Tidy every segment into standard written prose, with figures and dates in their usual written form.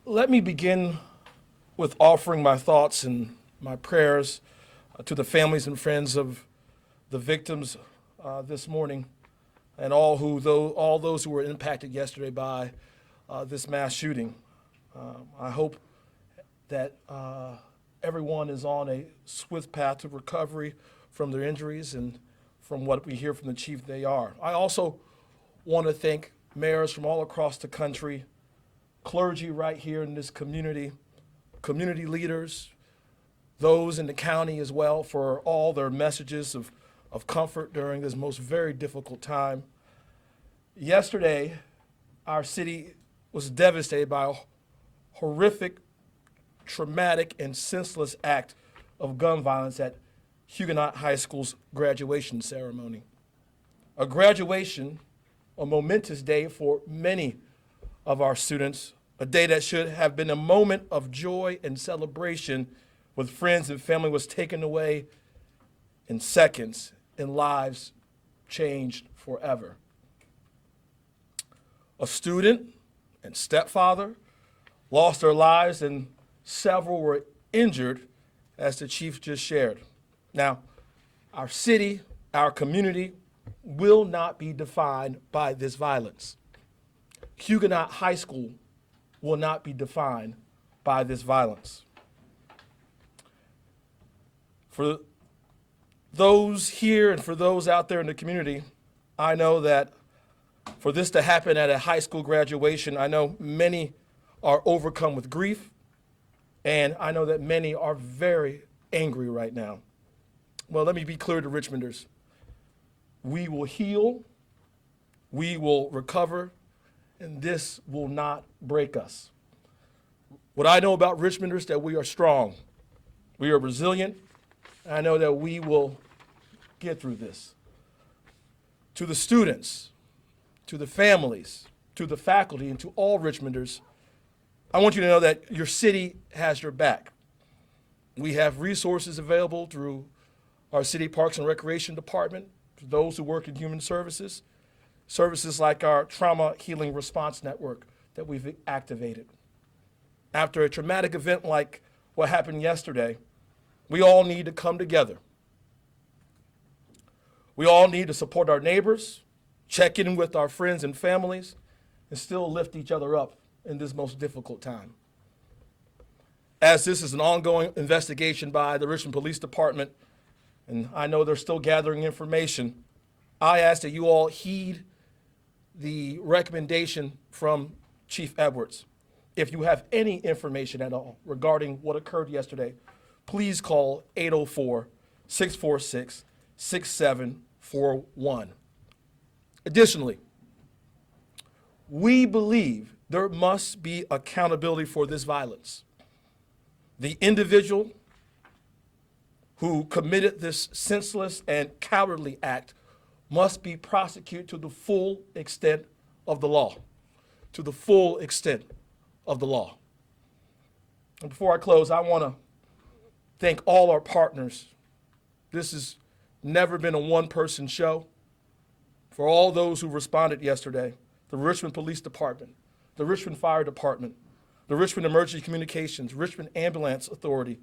Let me begin with offering my thoughts and my prayers to the families and friends of the victims this morning, and all those who were impacted yesterday by this mass shooting. I hope that everyone is on a swift path to recovery from their injuries, and from what we hear from the chief, they are. I also want to thank mayors from all across the country, clergy right here in this community, community leaders, those in the county as well, for all their messages of comfort during this most very difficult time. Yesterday, our city was devastated by a horrific, traumatic, and senseless act of gun violence at Huguenot High School's graduation ceremony. A graduation, a momentous day for many of our students, a day that should have been a moment of joy and celebration with friends and family, was taken away in seconds, and lives changed forever. A student and stepfather lost their lives, and several were injured, as the chief just shared. Now, our city, our community will not be defined by this violence. Huguenot High School will not be defined by this violence. For those here and for those out there in the community, I know that for this to happen at a high school graduation, I know many are overcome with grief, and I know that many are very angry right now. Well, let me be clear to Richmonders. We will heal, we will recover, and this will not break us. What I know about Richmonders is that we are strong, we are resilient, and I know that we will get through this. To the students, to the families, to the faculty, and to all Richmonders, I want you to know that your city has your back. We have resources available through our City Parks and Recreation Department, for those who work in human services, services like our Trauma Healing Response Network that we've activated. After a traumatic event like what happened yesterday, we all need to come together. We all need to support our neighbors, check in with our friends and families, and still lift each other up in this most difficult time. As this is an ongoing investigation by the Richmond Police Department, and I know they're still gathering information, I ask that you all heed the recommendation from Chief Edwards. If you have any information at all regarding what occurred yesterday, please call 804-646-6741. Additionally, we believe there must be accountability for this violence. The individual who committed this senseless and cowardly act must be prosecuted to the full extent of the law. To the full extent of the law. And before I close, I want to thank all our partners. This has never been a one-person show. For all those who responded yesterday, the Richmond Police Department, the Richmond Fire Department, the Richmond Emergency Communications, Richmond Ambulance Authority,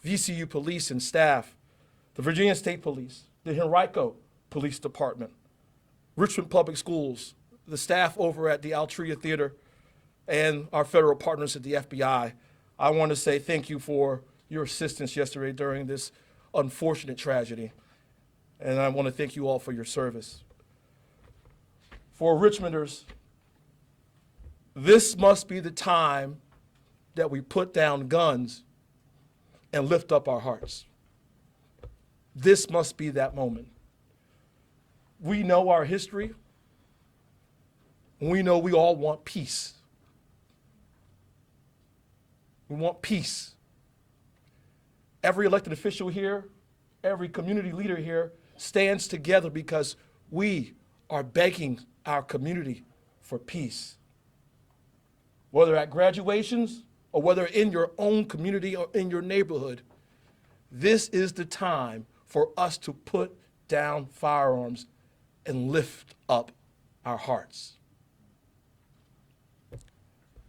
VCU Police and staff, the Virginia State Police, the Henrico Police Department, Richmond Public Schools, the staff over at the Altria Theater, and our federal partners at the FBI. I want to say thank you for your assistance yesterday during this unfortunate tragedy. And I want to thank you all for your service. For Richmonders, this must be the time that we put down guns and lift up our hearts. This must be that moment. We know our history, and we know we all want peace. We want peace. Every elected official here, every community leader here stands together because we are begging our community for peace. Whether at graduations or whether in your own community or in your neighborhood, this is the time for us to put down firearms and lift up our hearts.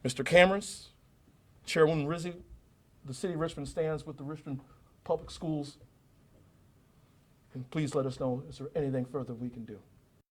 Mr. Cameras, Chairwoman Rizzi, the city of Richmond stands with the Richmond Public Schools. And please let us know, is there anything further we can do?